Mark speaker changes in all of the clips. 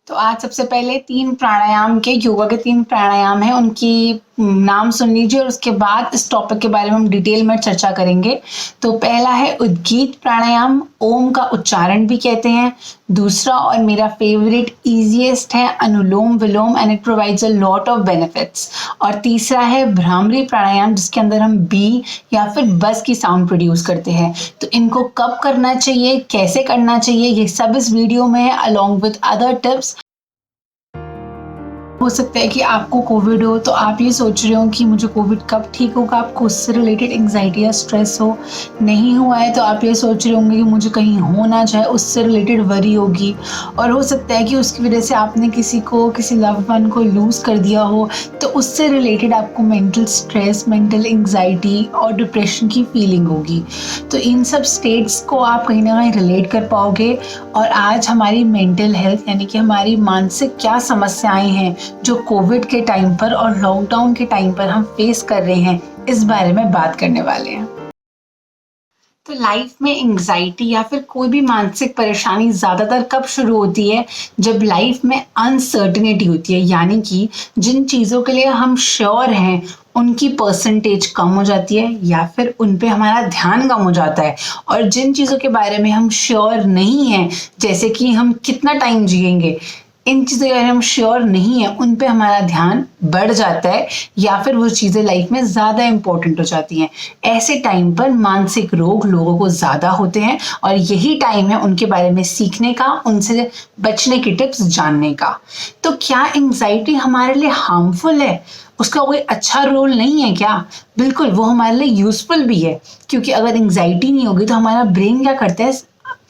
Speaker 1: तो आज सबसे पहले 3 प्राणायाम के योगा के 3 प्राणायाम हैं, उनकी नाम सुन लीजिए और उसके बाद इस टॉपिक के बारे में हम डिटेल में चर्चा करेंगे। तो पहला है उद्गीत प्राणायाम, ओम का उच्चारण भी कहते हैं। दूसरा और मेरा फेवरेट ईजीएस्ट है Anulom Vilom and it provides a lot of benefits. और तीसरा है भ्रामरी प्राणायाम, जिसके अंदर हम बी या फिर बस की साउंड प्रोड्यूस करते हैं। तो इनको कब करना चाहिए, कैसे करना चाहिए, ये सब इस वीडियो में है अलॉन्ग विद अदर टिप्स। हो सकता है कि आपको कोविड हो तो आप ये सोच रहे हो कि मुझे कोविड कब ठीक होगा, आपको उससे रिलेटेड एंग्जाइटी या स्ट्रेस हो। नहीं हुआ है तो आप ये सोच रहे होंगे कि मुझे कहीं हो ना जाए, उससे रिलेटेड वरी होगी। और हो सकता है कि उसकी वजह से आपने किसी लव्ड वन को लूज़ कर दिया हो, तो उससे रिलेटेड आपको मेंटल स्ट्रेस, मेंटल एंग्जाइटी और डिप्रेशन की फीलिंग होगी। तो इन सब स्टेट्स को आप कहीं ना कहीं रिलेट कर पाओगे। और आज हमारी मेंटल हेल्थ यानी कि हमारी मानसिक क्या समस्याएं हैं जो कोविड के टाइम पर और लॉकडाउन के टाइम पर हम फेस कर रहे हैं, इस बारे में बात करने वाले हैं। तो लाइफ में एंग्जाइटी या फिर कोई भी मानसिक परेशानी ज़्यादातर कब शुरू होती है, जब लाइफ में अनसर्टेनिटी होती है, यानी कि जिन चीज़ों के लिए हम श्योर हैं उनकी परसेंटेज कम हो जाती है या फिर उन पे हमारा ध्यान कम हो जाता है। और जिन चीज़ों के बारे में हम श्योर नहीं हैं, जैसे कि हम कितना टाइम जिएंगे, इन चीज़ों के बारे में हम श्योर नहीं है, उन पे हमारा ध्यान बढ़ जाता है या फिर वो चीज़ें लाइफ में ज़्यादा इंपॉर्टेंट हो जाती हैं। ऐसे टाइम पर मानसिक रोग लोगों को ज़्यादा होते हैं और यही टाइम है उनके बारे में सीखने का, उनसे बचने की टिप्स जानने का। तो क्या एंग्जाइटी हमारे लिए हार्मफुल है? उसका कोई अच्छा रोल नहीं है क्या? बिल्कुल, वो हमारे लिए यूजफुल भी है, क्योंकि अगर एंग्जाइटी नहीं होगी तो हमारा ब्रेन क्या करता है,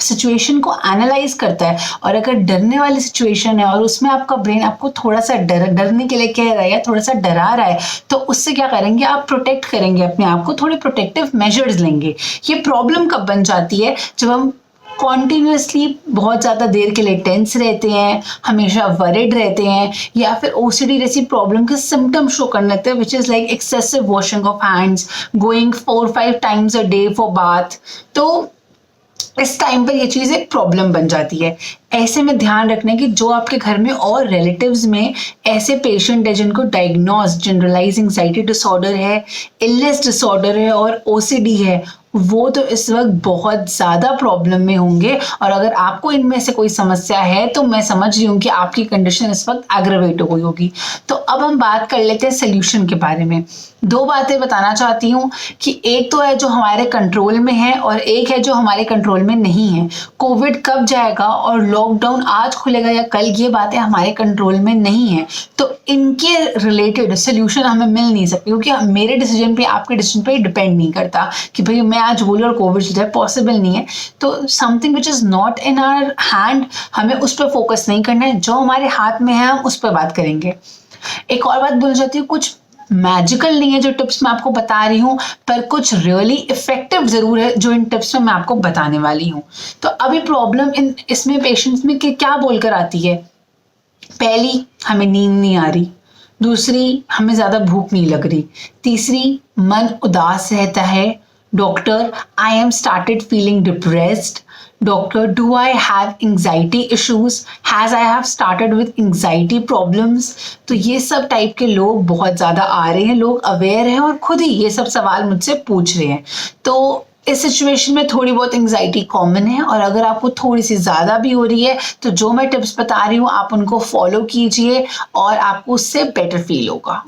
Speaker 1: सिचुएशन को एनालाइज करता है। और अगर डरने वाली सिचुएशन है और उसमें आपका ब्रेन आपको थोड़ा सा डरने के लिए कह रहा है या थोड़ा सा डरा रहा है, तो उससे क्या करेंगे, आप प्रोटेक्ट करेंगे अपने आप को, थोड़े प्रोटेक्टिव मेजर्स लेंगे। ये प्रॉब्लम कब बन जाती है, जब हम कॉन्टिन्यूसली बहुत ज़्यादा देर के लिए टेंस रहते हैं, हमेशा वरिड रहते हैं, या फिर ओसीडी जैसी प्रॉब्लम के सिम्टम शो करने लगते हैं, which is like excessive washing of hands, going 4-5 times a day for bath. तो इस टाइम पर ये चीज़ एक प्रॉब्लम बन जाती है। ऐसे में ध्यान रखना कि जो आपके घर में और रिलेटिव्स में ऐसे पेशेंट है जिनको डायग्नोज जनरलाइज एंग्जाइटी डिसऑर्डर है, इलनेस डिसऑर्डर है और ओसीडी है, वो तो इस वक्त बहुत ज़्यादा प्रॉब्लम में होंगे। और अगर आपको इनमें से कोई समस्या है तो मैं समझ रही हूँ कि आपकी कंडीशन इस वक्त एग्रवेट हो गई होगी। तो अब हम बात कर लेते हैं सोल्यूशन के बारे में। 2 बातें बताना चाहती हूँ कि एक तो है जो हमारे कंट्रोल में है और एक है जो हमारे कंट्रोल में नहीं है। कोविड कब जाएगा और लॉकडाउन आज खुलेगा या कल, ये बातें हमारे कंट्रोल में नहीं है। तो इनके रिलेटेड सोल्यूशन हमें मिल नहीं सकते, क्योंकि मेरे डिसीजन पे, आपके डिसीजन पे डिपेंड नहीं करता कि भाई मैं आज बोलूँ और कोविड चल जाए, पॉसिबल नहीं है। तो something which is not in our hand, हमें उस पर फोकस नहीं करना है। जो हमारे हाथ में है हम उस पर बात करेंगे। एक और बात बोल जाती हूँ, कुछ मैजिकल नहीं है जो टिप्स मैं आपको बता रही हूँ, पर कुछ रियली इफेक्टिव जरूर है जो इन टिप्स में मैं आपको बताने वाली हूँ। तो अभी प्रॉब्लम इसमें पेशेंट्स में क्या बोलकर आती है? पहली, हमें नींद नहीं आ रही। दूसरी, हमें ज्यादा भूख नहीं लग रही। तीसरी, मन उदास रहता है। Doctor, I am started feeling depressed. Doctor, do I have anxiety issues? Has I have started with anxiety problems? तो ये सब टाइप के लोग बहुत ज़्यादा आ रहे हैं, लोग अवेयर हैं और खुद ही ये सब सवाल मुझसे पूछ रहे हैं। तो इस सिचुएशन में थोड़ी बहुत एंग्जाइटी कॉमन है, और अगर आपको थोड़ी सी ज़्यादा भी हो रही है तो जो मैं टिप्स बता रही हूँ आप उनको फॉलो कीजिए और आपको उससे बेटर फील होगा।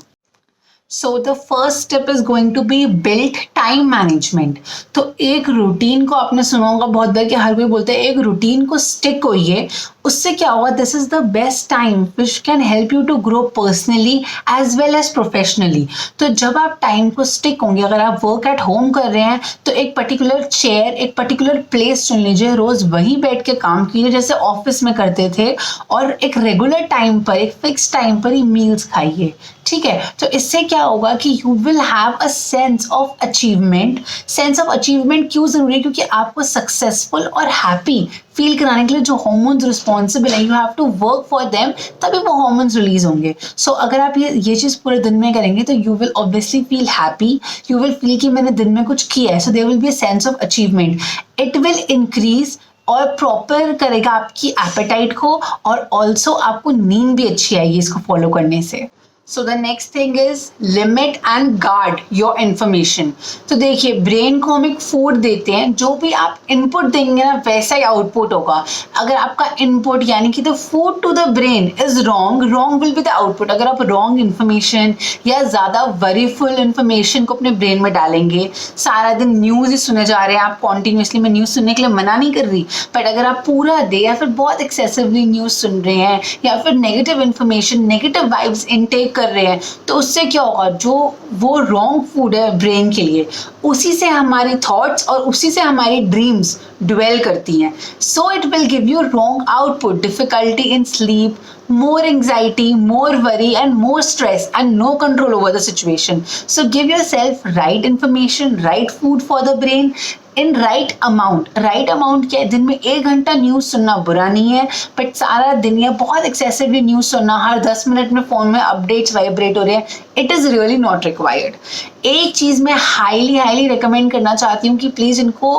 Speaker 1: So the first step is going to be built time management. तो एक रूटीन को, आपने सुना होगा बहुत बार कि हर कोई बोलता है एक रूटीन को स्टिक होइए, उससे क्या होगा, this is the best time which can help you to grow personally as well as professionally. तो जब आप टाइम को स्टिक होंगे, अगर आप वर्क एट होम कर रहे हैं तो एक पर्टिकुलर चेयर, एक पर्टिकुलर प्लेस चुन लीजिए, रोज वहीं बैठ के काम कीजिए जैसे ऑफिस में करते थे, और एक रेगुलर टाइम पर, एक फिक्स टाइम पर ही मील्स खाइए। ठीक है, तो इससे क्या होगा कि you will have a sense of achievement. Sense of achievement क्यों जरूरी है? क्योंकि आपको सक्सेसफुल और हैप्पी फील कराने के लिए जो हॉर्मोन्स रिस्पॉन्सिबल है, you have to work for them, तभी वो हॉर्मोन्स रिलीज होंगे। सो अगर आप ये चीज पूरे दिन में करेंगे तो you will obviously feel happy, you will feel कि मैंने दिन में कुछ किया है, so there will be a sense of achievement. It will increase और प्रॉपर करेगा आपकी एपेटाइट को, और ऑल्सो आपको नींद भी अच्छी आएगी इसको फॉलो करने से। So the next thing is limit and guard your information. तो देखिए, ब्रेन को हम एक फूड देते हैं, जो भी आप इनपुट देंगे ना वैसा ही आउटपुट होगा। अगर आपका इनपुट यानी कि the food to the brain is wrong, wrong will be the output. अगर आप रॉन्ग इन्फॉर्मेशन या ज़्यादा वरीफुल इन्फॉर्मेशन को अपने ब्रेन में डालेंगे, सारा दिन न्यूज़ ही सुने जा रहे हैं आप कॉन्टीन्यूसली, मैं न्यूज़ सुनने के लिए मना नहीं कर रही, बट अगर आप पूरा डे या फिर बहुत एक्सेसिवली न्यूज़ सुन रहे हैं या फिर negative information, negative vibes intake कर रहे हैं, तो उससे क्या होगा, जो वो रॉन्ग फूड है ब्रेन के लिए, उसी से हमारी थॉट्स और उसी से हमारी ड्रीम्स ड्वेल करती हैं। So it will give you wrong output, difficulty in sleep, more anxiety, more worry and more stress and no control over the situation. So give yourself right information, right food for the brain in right amount. Right amount क्या है, दिन में 1 घंटा news सुनना बुरा नहीं है, but सारा दिन या बहुत एक्सेसिवली न्यूज़ सुनना, हर 10 मिनट में फ़ोन में अपडेट्स वाइब्रेट हो रहे हैं, it is really not required. एक चीज़ मैं हाईली रिकमेंड करना चाहती हूँ कि प्लीज़ इनको,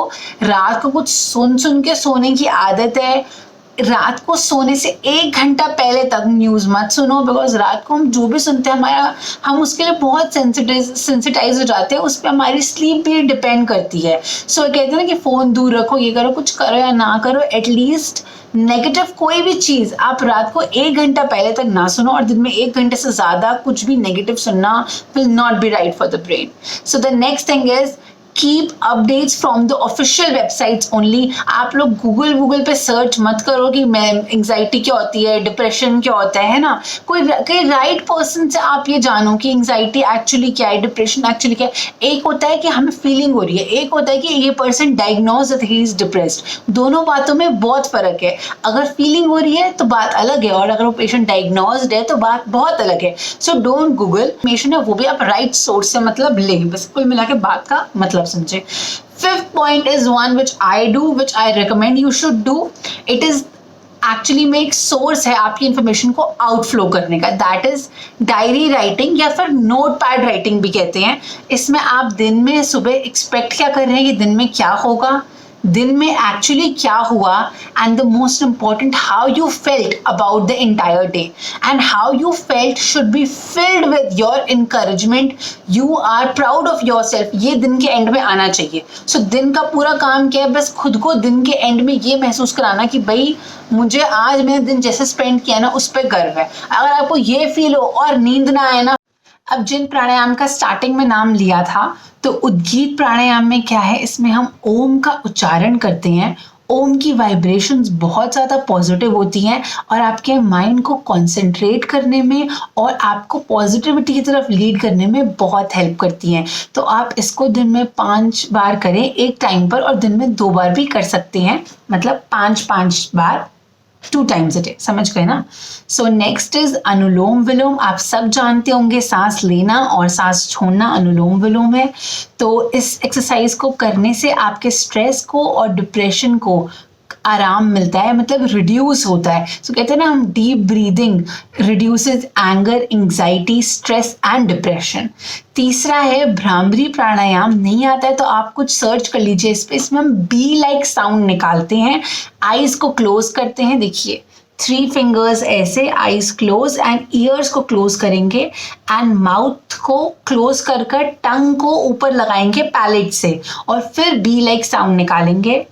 Speaker 1: रात को कुछ सुन के सोने की आदत है, रात को सोने से 1 घंटा पहले तक न्यूज़ मत सुनो, बिकॉज रात को हम जो भी सुनते हैं हम उसके लिए बहुत सेंसिटाइज हो जाते हैं, उस पर हमारी स्लीप भी डिपेंड करती है। सो कहते हैं ना कि फ़ोन दूर रखो, ये करो, कुछ करो या ना करो, एटलीस्ट नेगेटिव कोई भी चीज़ आप रात को 1 घंटा पहले तक ना सुनो, और दिन में 1 घंटे से ज़्यादा कुछ भी नेगेटिव सुनना will not be right for the brain. So the next thing is keep updates from the official websites only. आप लोग गूगल पे सर्च मत करो कि मैं एंग्जाइटी क्या होती है, डिप्रेशन क्या होता है ना। कोई राइट पर्सन से आप ये जानो कि एंग्जाइटी एक्चुअली क्या है, डिप्रेशन एक्चुअली क्या है। एक होता है कि हमें फीलिंग हो रही है, एक होता है कि ये person diagnose that he is depressed. दोनों बातों में बहुत फर्क है। अगर फीलिंग हो रही है तो बात अलग है, और अगर वो पेशेंट डायग्नोज्ड है तो बात बहुत अलग है। सो डोंट गूगल, इन्फॉर्मेशन है वो भी आप राइट सोर्स से मतलब लें, बस कुल मिला के बात का मतलब समझे। Fifth point is one which I do, which I recommend you should do. It is actually में एक सोर्स है आपकी इंफॉर्मेशन को आउटफ्लो करने का, दैट इज डायरी राइटिंग या फिर नोट पैड राइटिंग भी कहते हैं। इसमें आप दिन में सुबह एक्सपेक्ट क्या कर रहे हैं कि दिन में क्या होगा, दिन में एक्चुअली क्या हुआ, and the most important how you felt about the entire day, and how you felt should be filled with your encouragement, you are proud of yourself. ये दिन के एंड में आना चाहिए। सो दिन का पूरा काम क्या है, बस खुद को दिन के एंड में ये महसूस कराना कि भाई मुझे आज मैंने दिन जैसे स्पेंड किया ना उस पर गर्व है। अगर आपको ये फील हो और नींद ना आए ना, अब जिन प्राणायाम का स्टार्टिंग में नाम लिया था, तो उद्गीत प्राणायाम में क्या है, इसमें हम ओम का उच्चारण करते हैं। ओम की वाइब्रेशंस बहुत ज़्यादा पॉजिटिव होती हैं और आपके माइंड को कंसंट्रेट करने में और आपको पॉजिटिविटी की तरफ लीड करने में बहुत हेल्प करती हैं। तो आप इसको दिन में 5 बार करें एक टाइम पर, और दिन में 2 बार भी कर सकते हैं, मतलब 5 बार 2 times a day, समझ गए ना। सो नेक्स्ट इज अनुलोम विलोम। आप सब जानते होंगे, सांस लेना और सांस छोड़ना अनुलोम विलोम है। तो इस एक्सरसाइज को करने से आपके स्ट्रेस को और डिप्रेशन को आराम मिलता है, मतलब रिड्यूस होता है। सो कहते हैं ना हम, deep breathing reduces anger, anxiety, stress and depression. तीसरा है भ्रामरी प्राणायाम। नहीं आता है तो आप कुछ सर्च कर लीजिए इस पे। इसमें हम बी लाइक साउंड निकालते हैं, आईज को क्लोज करते हैं, देखिए 3 फिंगर्स ऐसे, आईज क्लोज एंड ईयर्स को क्लोज करेंगे, एंड माउथ को क्लोज कर टंग को ऊपर लगाएंगे पैलेट से, और फिर बी लाइक साउंड निकालेंगे।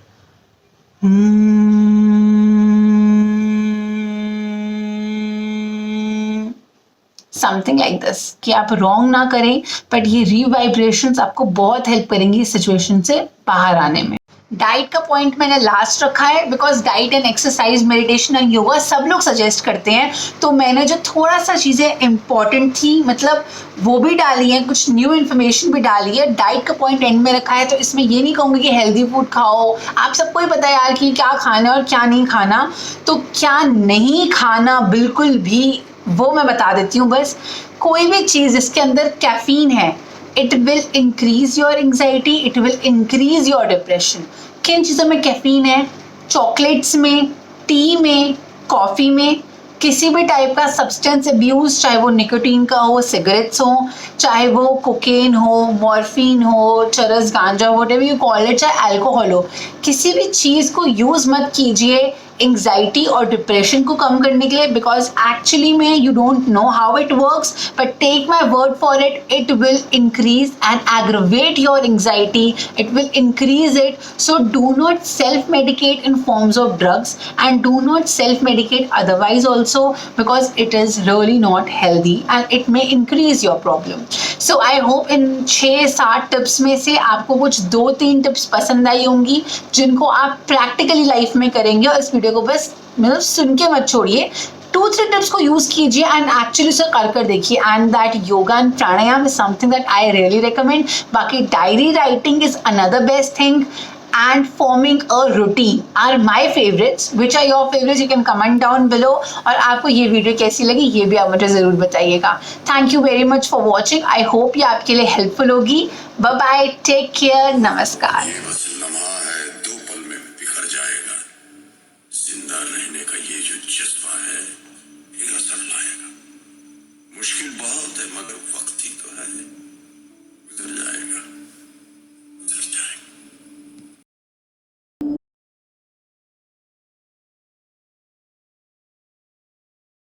Speaker 1: समथिंग लाइक दिस, कि आप रॉन्ग ना करें, बट ये रीवाइब्रेशंस आपको बहुत हेल्प करेंगी इस सिचुएशन से बाहर आने में। डाइट का पॉइंट मैंने लास्ट रखा है, because diet and exercise, meditation and yoga सब लोग सजेस्ट करते हैं, तो मैंने जो थोड़ा सा चीज़ें इंपॉर्टेंट थी मतलब वो भी डाली है, कुछ न्यू इन्फॉर्मेशन भी डाली है। डाइट का पॉइंट एंड में रखा है, तो इसमें ये नहीं कहूँगी कि हेल्दी फूड खाओ, आप सबको ही पता है यार कि क्या खाना और क्या नहीं खाना। तो क्या नहीं खाना बिल्कुल भी, वो मैं बता देती हूँ। बस कोई भी चीज़ जिसके अंदर कैफीन है, it will increase your anxiety, it will increase your depression. किन चीज़ों में कैफीन है? चॉकलेट्स में, टी में, कॉफ़ी में, किसी भी टाइप का सब्सटेंस अब्यूज, चाहे वो निकोटीन का हो, सिगरेट्स हो, चाहे वो कोकेन हो, मॉर्फिन हो, चरस, गांजा, व्हाटएवर यू कॉल इट, चाहे अल्कोहल हो, किसी भी चीज़ को यूज़ मत कीजिए एंग्जाइटी और डिप्रेशन को कम करने के लिए, बिकॉज एक्चुअली में you don't know how it works, but take my word for it, it will increase and aggravate your anxiety, it will increase it. So do not self medicate in forms of drugs, and do not self medicate otherwise also, because it is really not healthy and it may increase your problem. So I hope in 6-7 tips में से आपको कुछ 2-3 tips पसंद आई होंगी जिनको आप practically life में करेंगे, और इस वीडियो को बस मतलब सुन के मत छोड़िए, 2-3 टिप्स को यूज कीजिए एंड एक्चुअली उसे कर देखिए, and that yoga and pranayama is something that I really recommend. बाकी diary writing is another best thing, and forming a routine are my favorites. Which are your favorites? You can comment down below. और आपको ये video कैसी लगी ये भी आप मुझे ज़रूर बताइएगा. Thank you very much for watching. I hope ये आपके लिए हेल्पफुल होगी. बाय बाय, टेक केयर, नमस्कार.
Speaker 2: ये बस लम्हा है, 2 पल में बिखर जाएगा. जिंदा रहने का ये जो जज्बा है ये असर लाएगा. मुश्किल बहुत है मगर वक्त ही तो है.